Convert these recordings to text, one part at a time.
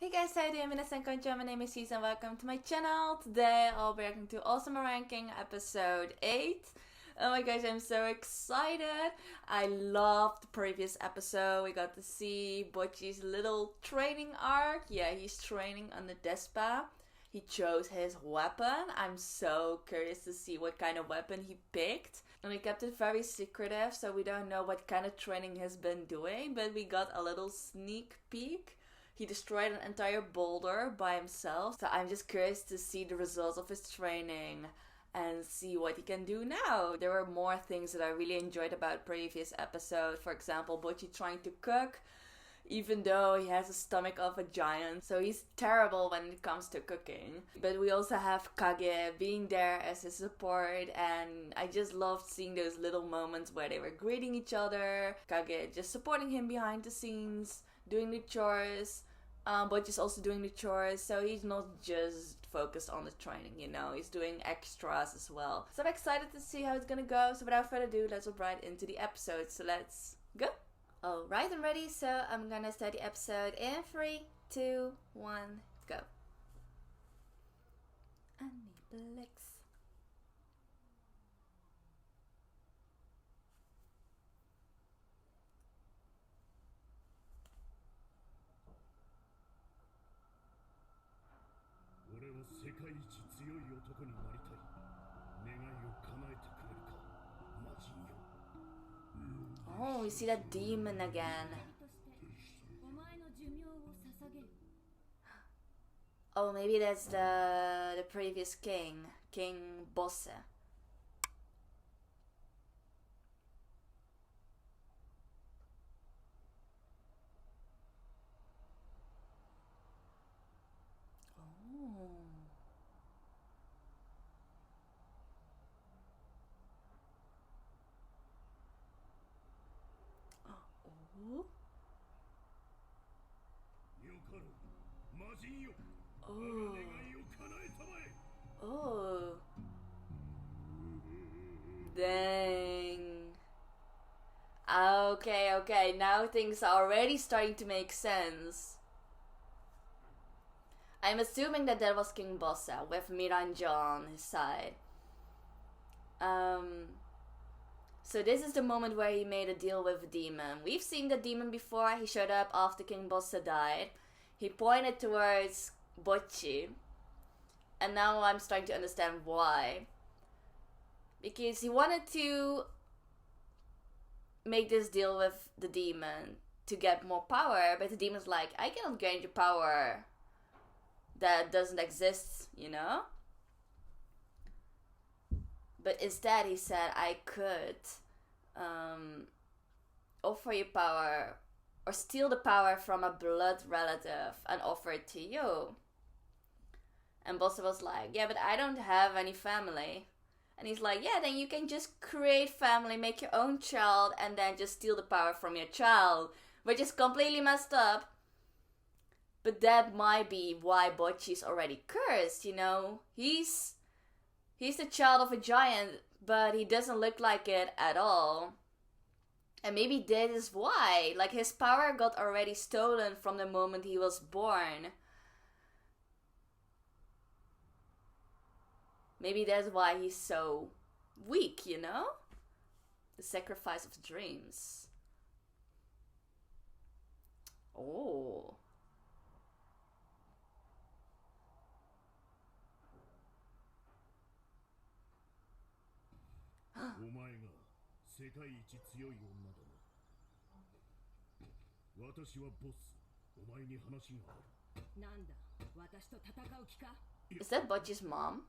Hey guys, how you doing? Minasan konnichiwa, my name is Cesar and welcome to my channel. Today I'll be reacting to Ousama ranking episode 8. Oh my gosh, I'm so excited. I loved the previous episode. We got to see Bocce's little training arc. Yeah, he's training on the Despa. He chose his weapon. I'm so curious to see what kind of weapon he picked. And we kept it very secretive, so we don't know what kind of training he's been doing, but we got a little sneak peek. He destroyed an entire boulder by himself, so I'm just curious to see the results of his training and see what he can do now. There were more things that I really enjoyed about previous episode. For example, Bocce trying to cook, even though he has the stomach of a giant, so he's terrible when it comes to cooking. But we also have Kage being there as his support, and I just loved seeing those little moments where they were greeting each other, Kage just supporting him behind the scenes, doing the chores, Bocce's also doing the chores, so he's not just focused on the training, you know, he's doing extras as well. So I'm excited to see how it's gonna go, so without further ado, let's hop right into the episode, so let's go! Alright, I'm ready, so I'm gonna start the episode in 3, 2, 1, go. Aniplex. Oh, we see that demon again. Oh, maybe that's the previous king, King Bosse. Oh. Dang. Okay, now things are already starting to make sense. I'm assuming that was King Bosse with Miranja on his side. So this is the moment where he made a deal with the demon. We've seen the demon before. He showed up after King Bosse died. He pointed towards Bocce. And now I'm starting to understand why. Because he wanted to make this deal with the demon to get more power. But the demon's like, I cannot gain your power that doesn't exist, you know? But instead he said, I could offer you power or steal the power from a blood relative and offer it to you. And Bosse was like, yeah, but I don't have any family. And he's like, yeah, then you can just create family, make your own child, and then just steal the power from your child. Which is completely messed up. But that might be why Bocce's already cursed, you know? He's the child of a giant, but he doesn't look like it at all. And maybe that is why. Like, his power got already stolen from the moment he was born. Maybe that's why he's so weak, you know? The sacrifice of dreams. Oh. Is that Bocce's mom?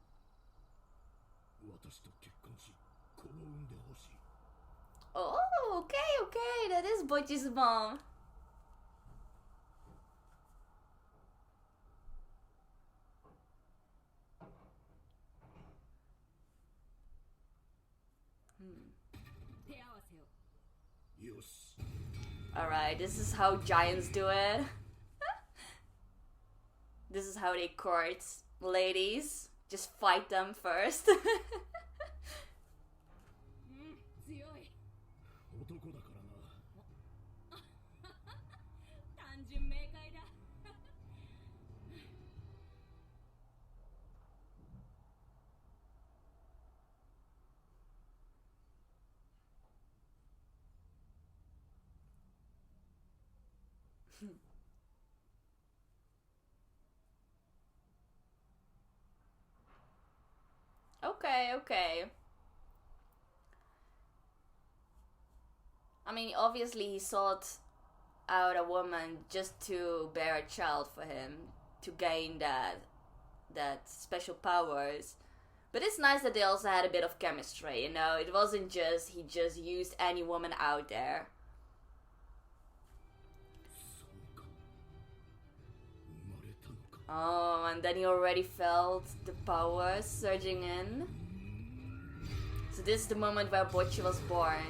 Oh, okay, that is Bocce's mom. Alright, this is how giants do it. This is how they court ladies. Just fight them first. Okay, okay. I mean, obviously he sought out a woman just to bear a child for him, to gain that special powers. But it's nice that they also had a bit of chemistry, you know? It wasn't just he just used any woman out there. Oh, and then he already felt the powers surging in. So this is the moment where Bocce was born.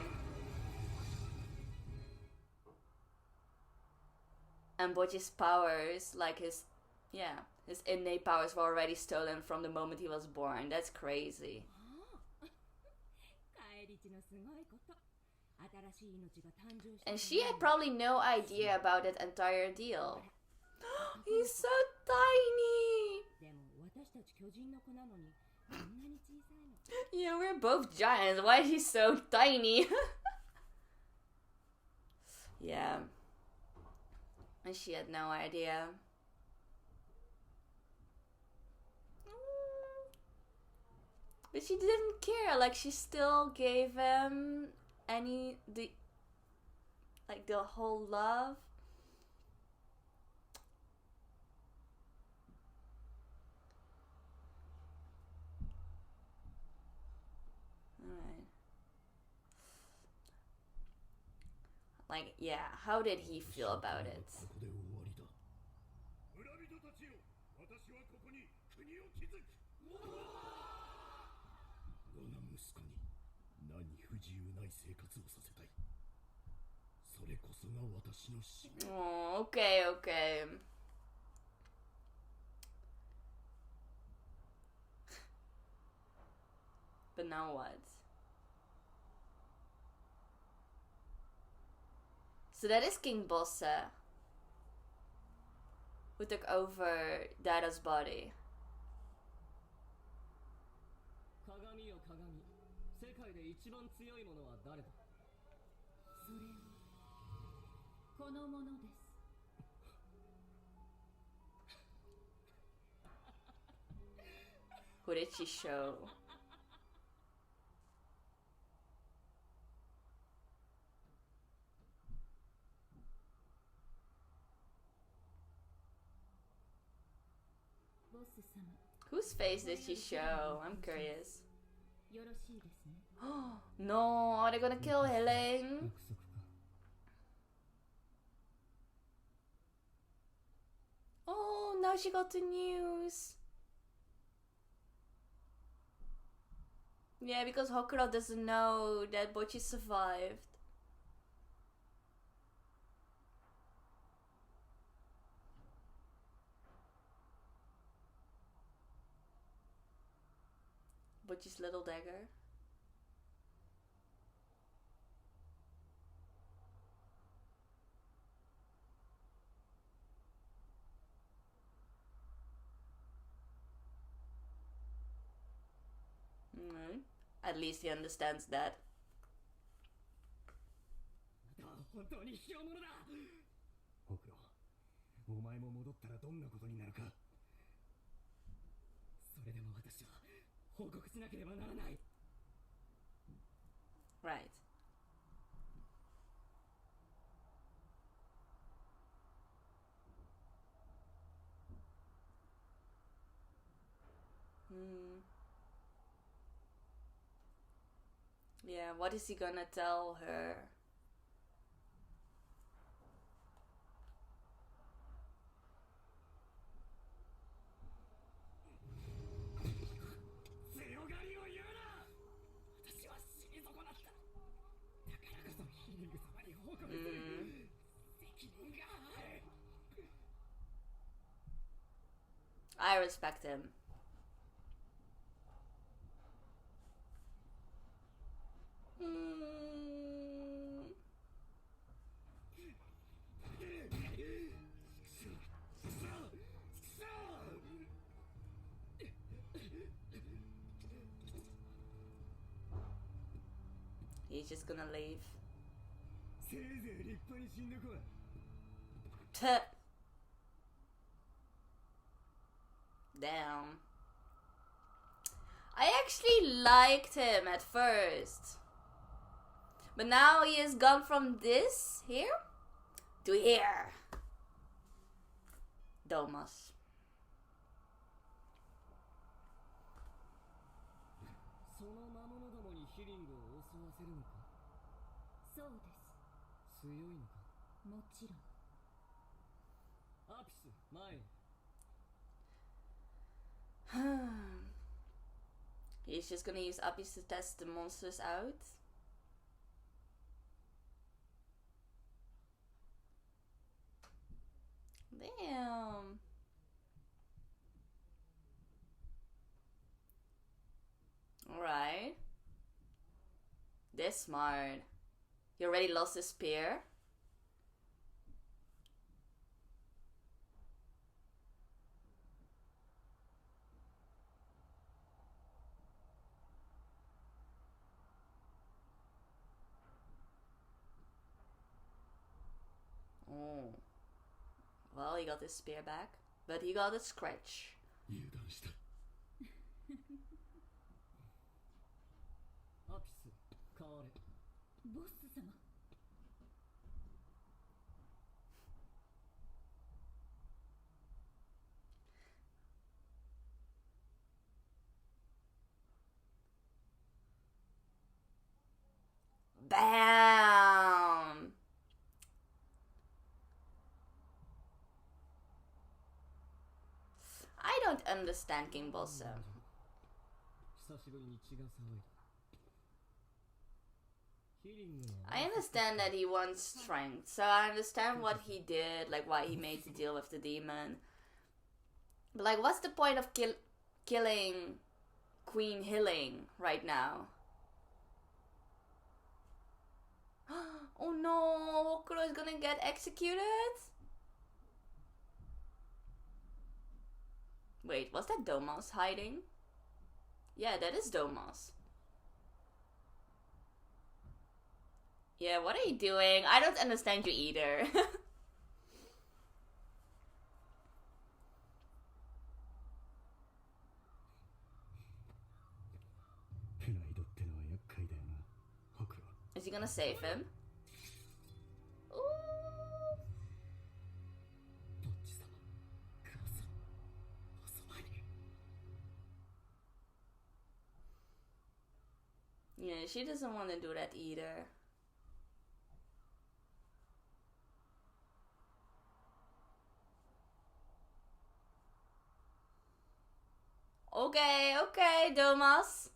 And Bocce's powers, like his innate powers were already stolen from the moment he was born. That's crazy. And she had probably no idea about that entire deal. He's so tiny! Yeah, we're both giants. Why is he so tiny? Yeah. And she had no idea. But she didn't care. Like, she still gave him the whole love. Alright. Like, yeah, how did he feel about it? Oh, okay, okay. But now what? So that is King Bosse, who took over Dada's body. Who did she show? Whose face did she show? I'm curious. No, are they gonna kill Helen? Oh, now she got the news. Yeah, because Hokuro doesn't know that Bocce survived. Bocce's little dagger. At least he understands that. Right. Yeah, what is he gonna tell her? I respect him. He's just gonna leave. Tuh. Damn. I actually liked him at first. But now he has gone from this here to here. Domas. その魔物どもにヒリングを襲わせるのか。そうです。強いのか。もちろん。アピス、前へ。He's just gonna use Apis to test the monsters out. Damn. Alright. They're smart. He already lost his spear. Oh. Well, he got his spear back, but he got a scratch. 油断した。アピス、変われ。ボス様。Bam! I don't understand King Bosse. 久しぶりに血が騒いだ。ヒリングの。I understand that he wants strength, so I understand what he did, like why he made the deal with the demon. But like, what's the point of killing Queen Healing right now? Oh no, Hokuro is gonna get executed? Wait, was that Domas hiding? Yeah, that is Domas. Yeah, what are you doing? I don't understand you either. Is he gonna save him? Ooh. Yeah, she doesn't want to do that either. Okay, okay, Domas.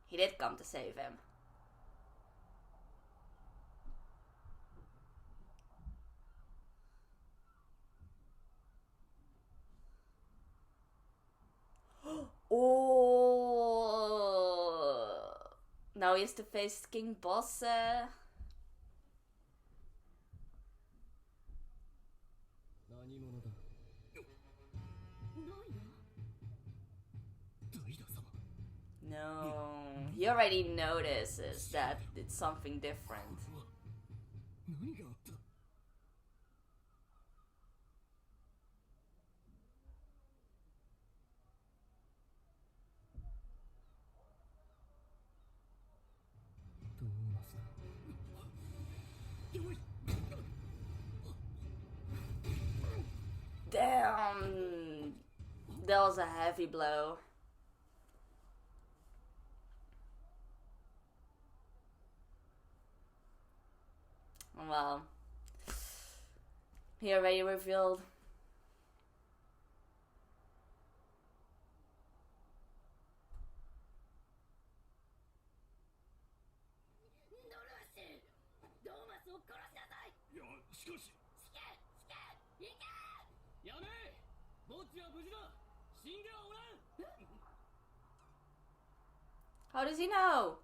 He did come to save him. Oh, now he has to face King Bosse. No, he already notices that it's something different. Damn, that was a heavy blow. Well, he already revealed. How does he know?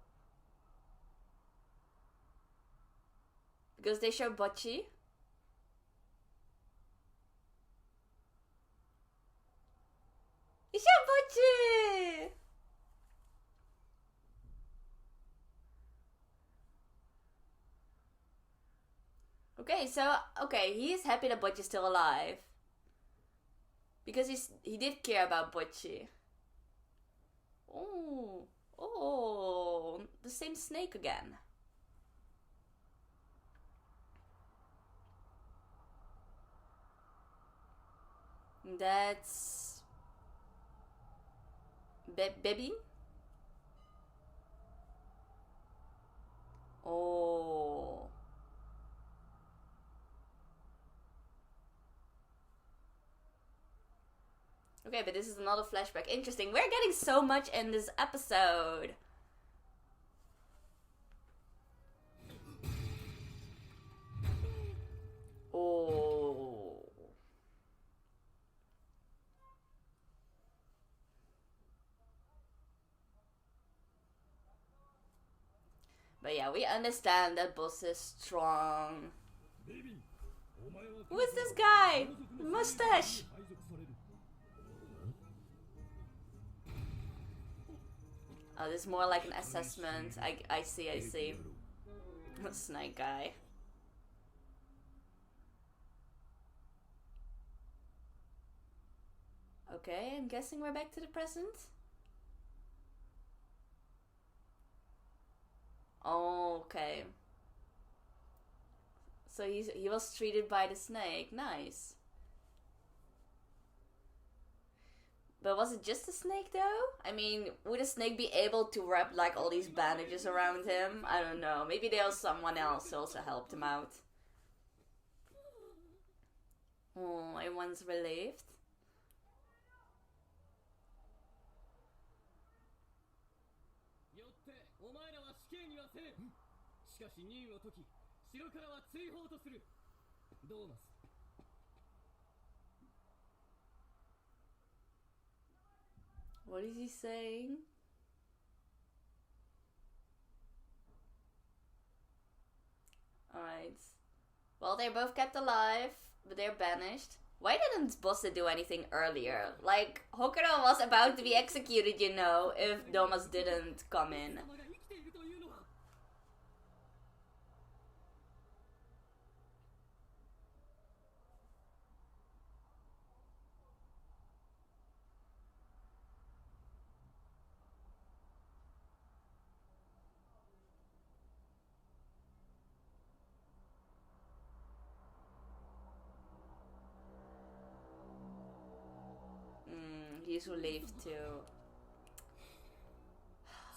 Because they show Bocchi. They show Bocchi! Okay, so he is happy that Bocchi's still alive. Because he did care about Bocchi. Oh, the same snake again. That's baby. Oh. Okay, but this is another flashback. Interesting. We're getting so much in this episode. Oh. But yeah, we understand that Boss is strong. Who is this guy? The mustache. Oh, this is more like an assessment. I see. Snake guy. Okay, I'm guessing we're back to the present. Oh, okay. So he was treated by the snake. Nice. But was it just a snake though? I mean, would a snake be able to wrap like all these bandages around him? I don't know. Maybe there was someone else who also helped him out. Oh, everyone's relieved. What is he saying? Alright. Well, they're both kept alive, but they're banished. Why didn't Bosse do anything earlier? Like, Hokuto was about to be executed, you know, if Domas didn't come in. He's relieved too.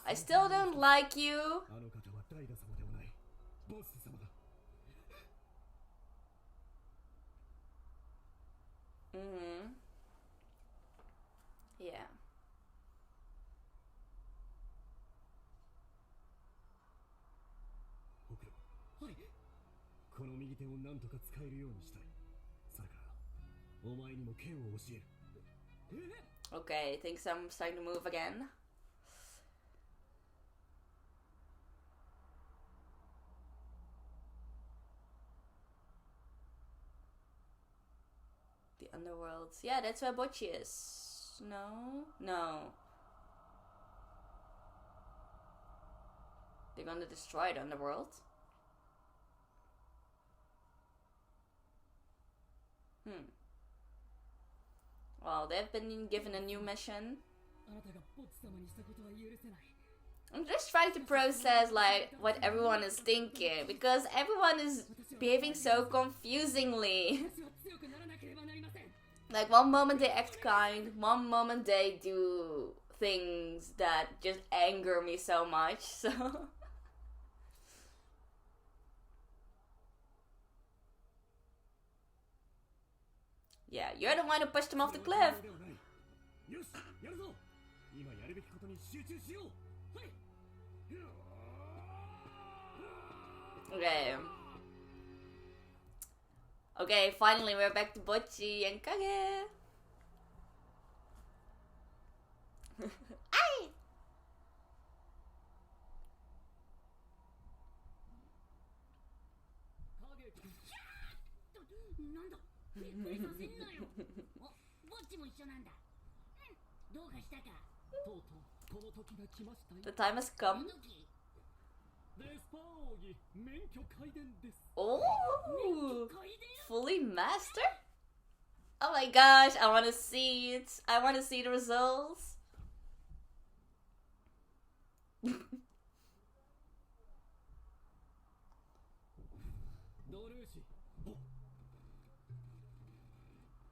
I still don't like you. Yeah. Okay, things I'm starting to move again. The underworlds. Yeah, that's where Bocchi is. No? No. They're gonna destroy the underworld. Well, they've been given a new mission. I'm just trying to process like what everyone is thinking, because everyone is behaving so confusingly. Like one moment they act kind, one moment they do things that just anger me so much, so... Yeah, you're the one who pushed him off the cliff. Okay. Okay, finally we're back to Bocchi and Kage. Ai! The time has come. デスパー奥義免許開伝です。 Oh, 階段 fully master? Oh my gosh, I want to see it. I want to see the results. ドルーシボ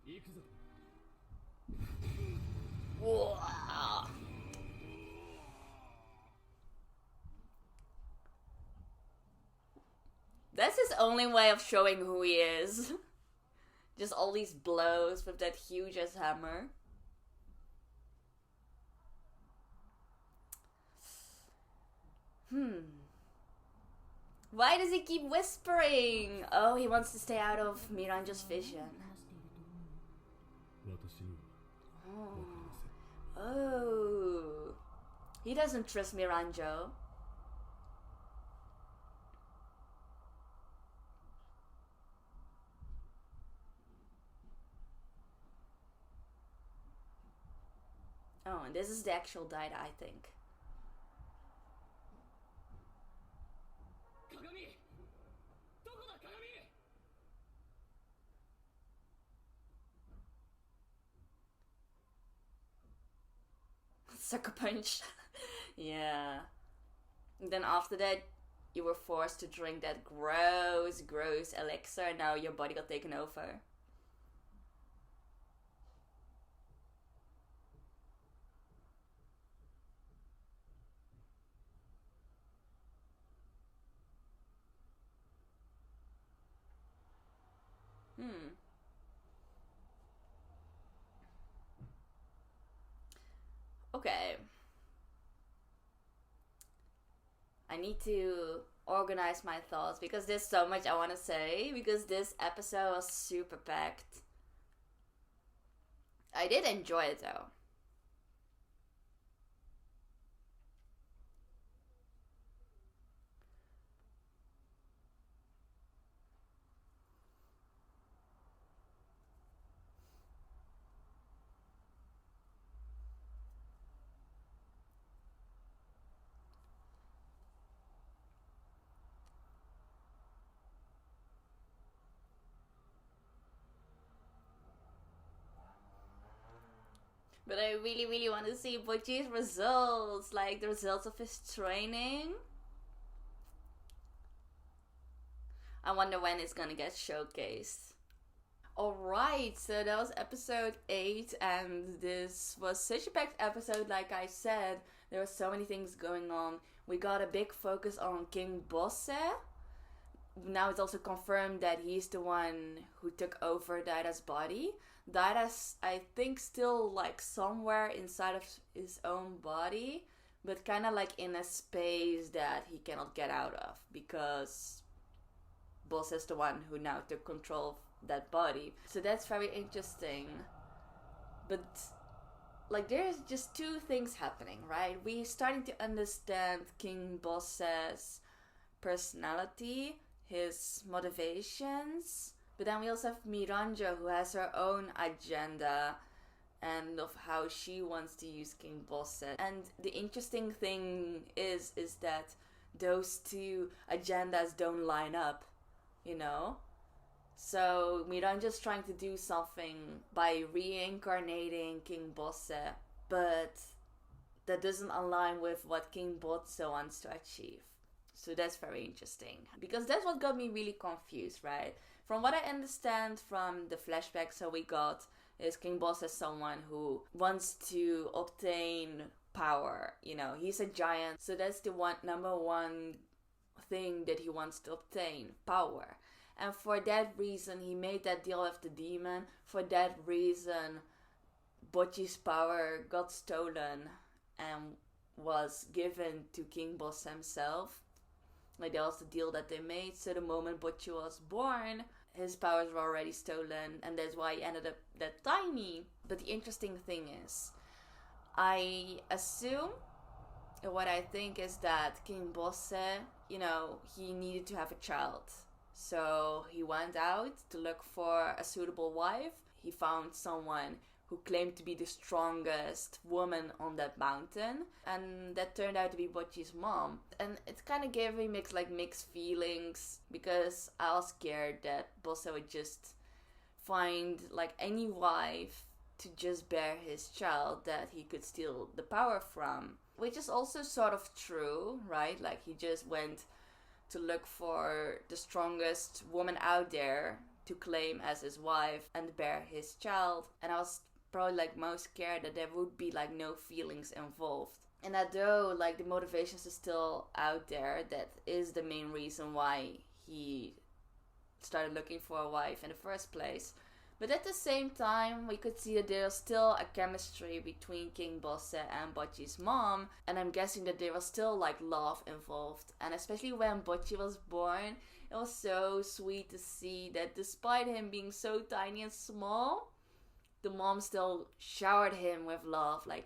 行くぞ。 Wow. That's his only way of showing who he is. Just all these blows with that huge ass hammer. Why does he keep whispering? Oh, he wants to stay out of Miranjo's vision. 私には Oh. Oh. He doesn't trust Miranjo. Oh, and this is the actual Daida, I think. 鏡どこだ鏡。 Sucker punch. Yeah. And then after that, you were forced to drink that gross elixir, and now your body got taken over. Okay. I need to organize my thoughts because there's so much I want to say because this episode was super packed. I did enjoy it though. But I really want to see Butchie's results, like the results of his training. I wonder when it's gonna get showcased. Alright, so that was episode 8, and this was such a packed episode, like I said. There were so many things going on. We got a big focus on King Bosse. Now it's also confirmed that he's the one who took over Daida's body. Daida's, I think, still like somewhere inside of his own body, but kind of like in a space that he cannot get out of because Boss is the one who now took control of that body. So that's very interesting. But like there's just two things happening, right? We're starting to understand King Boss's personality, his motivations, but then we also have Miranjo, who has her own agenda and of how she wants to use King Bosse. And the interesting thing is that those two agendas don't line up, you know? So Miranjo's trying to do something by reincarnating King Bosse, but that doesn't align with what King Bosse wants to achieve. So that's very interesting, because that's what got me really confused, right? From what I understand from the flashbacks that we got, is King Boss is someone who wants to obtain power. You know, he's a giant, so that's the number one thing that he wants to obtain, power. And for that reason, he made that deal with the demon. For that reason, Bocchi's power got stolen and was given to King Boss himself. Like, that was the deal that they made. So the moment Bocchi was born, his powers were already stolen, and that's why he ended up that tiny. But the interesting thing is, I assume, what I think is that King Bosse, you know, he needed to have a child. So he went out to look for a suitable wife. He found someone who claimed to be the strongest woman on that mountain, and that turned out to be Bocce's mom. And it kind of gave me mixed feelings, because I was scared that Bosse would just find like any wife to just bear his child that he could steal the power from, which is also sort of true, right? Like, he just went to look for the strongest woman out there to claim as his wife and bear his child. And I was probably like most scared that there would be like no feelings involved. And that though like the motivations are still out there, that is the main reason why he started looking for a wife in the first place. But at the same time, we could see that there's still a chemistry between King Bosse and Bocce's mom. And I'm guessing that there was still like love involved. And especially when Bocce was born, it was so sweet to see that despite him being so tiny and small, the mom still showered him with love. Like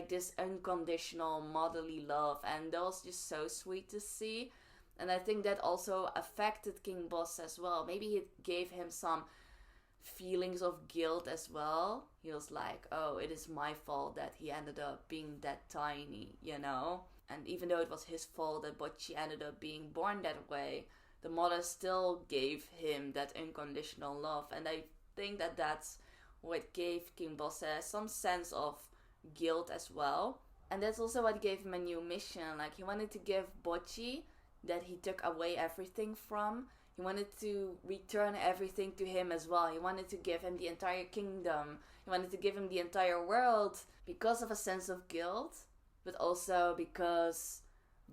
this unconditional motherly love. And that was just so sweet to see. And I think that also affected King Bosse as well. Maybe it gave him some feelings of guilt as well. He was like, oh, it is my fault that he ended up being that tiny, you know? And even though it was his fault that Bocce ended up being born that way, the mother still gave him that unconditional love. And I think that that's what gave King Bosse some sense of guilt as well. And that's also what gave him a new mission. Like, he wanted to give Bocce that he took away everything from. He wanted to return everything to him as well. He wanted to give him the entire kingdom. He wanted to give him the entire world because of a sense of guilt, but also because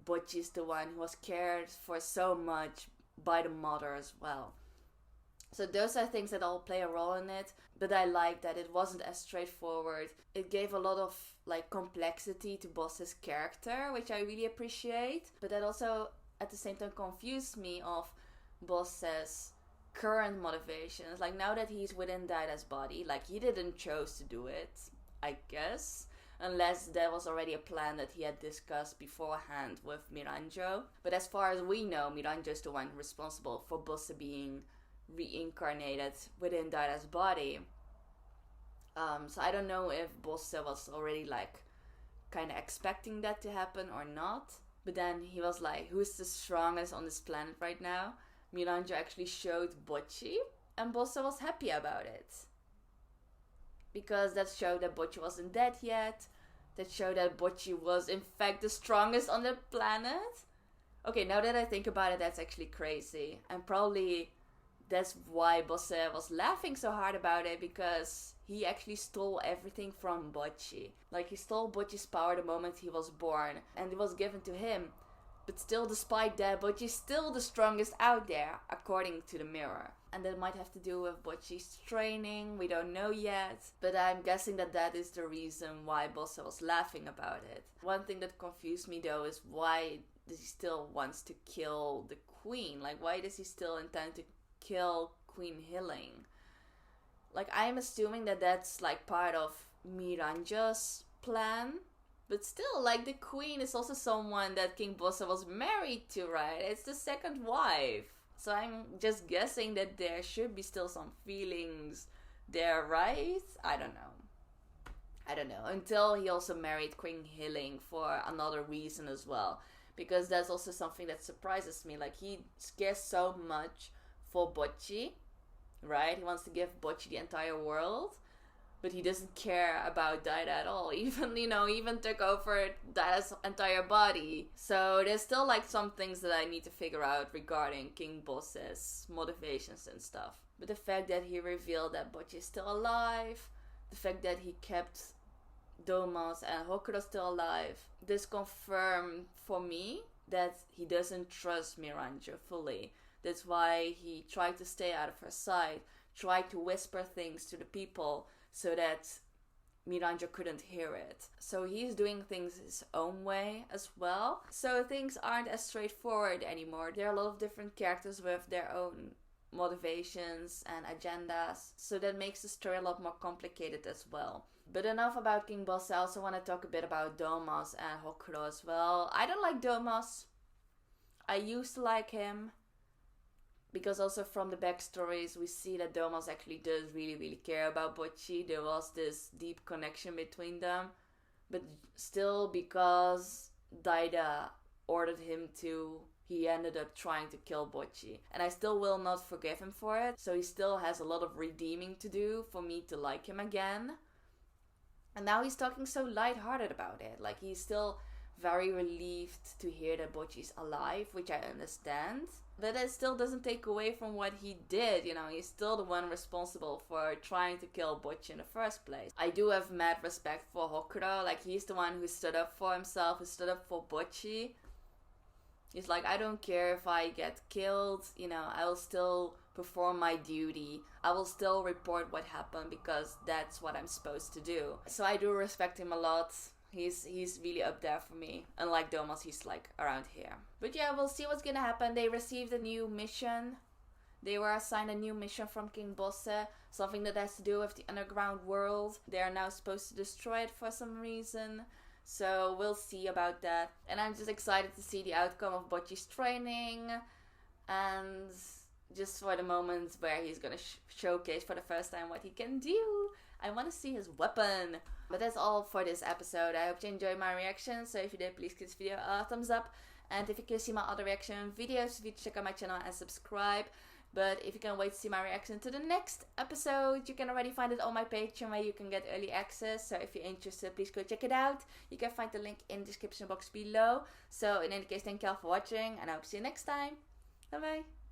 Bocce is the one who was cared for so much by the mother as well. So those are things that all play a role in it, but I like that it wasn't as straightforward. It gave a lot of like complexity to Bosse's character, which I really appreciate, but that also at the same time confused me of Bosse's current motivations. Like, now that he's within Daida's body, like, he didn't choose to do it, I guess, unless there was already a plan that he had discussed beforehand with Miranjo. But as far as we know, Miranjo is the one responsible for Bosse being reincarnated within Daida's body. So I don't know if Bosse was already like kind of expecting that to happen or not. But then he was like, who's the strongest on this planet right now? Miranjo actually showed Bocce, and Bosse was happy about it. Because that showed that Bocce wasn't dead yet. That showed that Bocce was in fact the strongest on the planet. Okay, now that I think about it, that's actually crazy. And probably that's why Bosse was laughing so hard about it, because he actually stole everything from Bocce. Like, he stole Bocce's power the moment he was born, and it was given to him. But still, despite that, Bocce's still the strongest out there, according to the mirror. And that might have to do with Bocce's training, we don't know yet. But I'm guessing that that is the reason why Bosse was laughing about it. One thing that confused me though is why does he still wants to kill the queen? Like, why does he still intend to kill Queen Hilling? Like, I'm assuming that that's like part of Miranjo's plan. But still, like, the queen is also someone that King Bosse was married to, right? It's the second wife. So I'm just guessing that there should be still some feelings there, right? I don't know. Until he also married Queen Hilling for another reason as well. Because that's also something that surprises me. Like, he cares so much for Bocce, right? He wants to give Bocce the entire world. But he doesn't care about Daida at all. Even took over Daida's entire body. So there's still like some things that I need to figure out regarding King Bosse's motivations and stuff. But the fact that he revealed that Bocce is still alive, the fact that he kept Domas and Hokuro still alive, this confirmed for me that he doesn't trust Miranjo fully. That's why he tried to stay out of her sight, tried to whisper things to the people, so that Miranjo couldn't hear it. So he's doing things his own way as well. So things aren't as straightforward anymore. There are a lot of different characters with their own motivations and agendas. So that makes the story a lot more complicated as well. But enough about King Bosse. I also want to talk a bit about Domas and Hokuro as well. I don't like Domas. I used to like him. Because also from the backstories, we see that Domas actually does really care about Bocchi. There was this deep connection between them. But still, because Daida ordered him to, he ended up trying to kill Bocchi. And I still will not forgive him for it. So he still has a lot of redeeming to do for me to like him again. And now he's talking so lighthearted about it. Like, he's still very relieved to hear that Bocchi's alive, which I understand. But it still doesn't take away from what he did, you know. He's still the one responsible for trying to kill Bocchi in the first place. I do have mad respect for Hokuro. Like, he's the one who stood up for himself, who stood up for Bocchi. He's like, I don't care if I get killed, you know, I will still perform my duty. I will still report what happened because that's what I'm supposed to do. So I do respect him a lot. He's really up there for me. Unlike Domas, he's like around here. But yeah, we'll see what's gonna happen. They received a new mission. They were assigned a new mission from King Bosse. Something that has to do with the underground world. They are now supposed to destroy it for some reason. So we'll see about that. And I'm just excited to see the outcome of Bocchi's training. And just for the moments where he's gonna showcase for the first time what he can do. I want to see his weapon. But that's all for this episode. I hope you enjoyed my reaction. So if you did, please give this video a thumbs up. And if you can see my other reaction videos, you check out my channel and subscribe. But if you can't wait to see my reaction to the next episode, you can already find it on my Patreon where you can get early access. So if you're interested, please go check it out. You can find the link in the description box below. So in any case, thank you all for watching and I hope to see you next time. Bye bye.